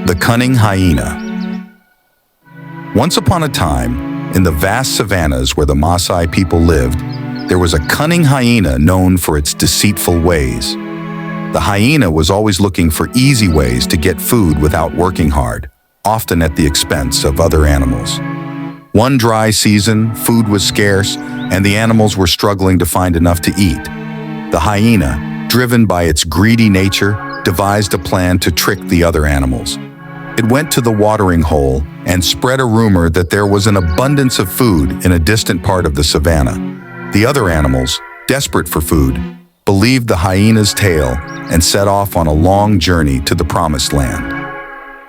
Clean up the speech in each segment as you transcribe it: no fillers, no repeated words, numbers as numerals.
The Cunning Hyena. Once upon a time, in the vast savannas where the Maasai people lived, there was a cunning hyena known for its deceitful ways. The hyena was always looking for easy ways to get food without working hard, often at the expense of other animals. One dry season, food was scarce, and the animals were struggling to find enough to eat. The hyena, driven by its greedy nature, devised a plan to trick the other animals. It went to the watering hole and spread a rumor that there was an abundance of food in a distant part of the savannah. The other animals, desperate for food, believed the hyena's tale and set off on a long journey to the promised land.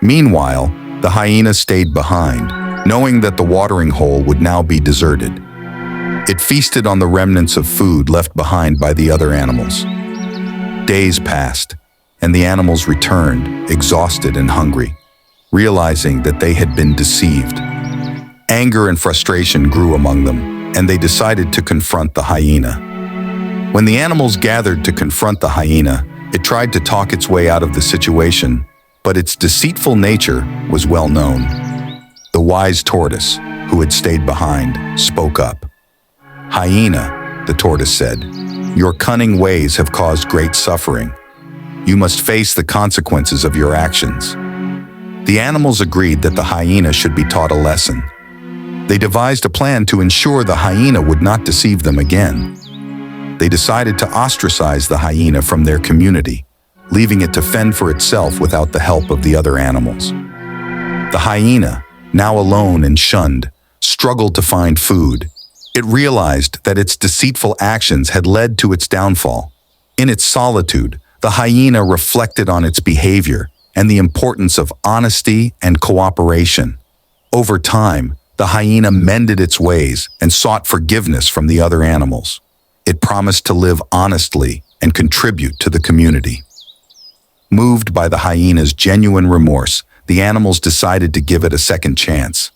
Meanwhile, the hyena stayed behind, knowing that the watering hole would now be deserted. It feasted on the remnants of food left behind by the other animals. Days passed, and the animals returned, exhausted and hungry, realizing that they had been deceived. Anger and frustration grew among them, and they decided to confront the hyena. When the animals gathered to confront the hyena, it tried to talk its way out of the situation, but its deceitful nature was well known. The wise tortoise, who had stayed behind, spoke up. "Hyena," the tortoise said, "your cunning ways have caused great suffering. You must face the consequences of your actions." The animals agreed that the hyena should be taught a lesson. They devised a plan to ensure the hyena would not deceive them again. They decided to ostracize the hyena from their community, leaving it to fend for itself without the help of the other animals. The hyena, now alone and shunned, struggled to find food. It realized that its deceitful actions had led to its downfall. In its solitude, the hyena reflected on its behavior and the importance of honesty and cooperation. Over time, the hyena mended its ways and sought forgiveness from the other animals. It promised to live honestly and contribute to the community. Moved by the hyena's genuine remorse, the animals decided to give it a second chance.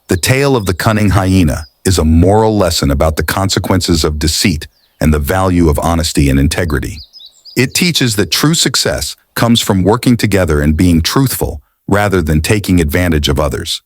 The tale of the cunning hyena is a moral lesson about the consequences of deceit and the value of honesty and integrity. It teaches that true success comes from working together and being truthful rather than taking advantage of others.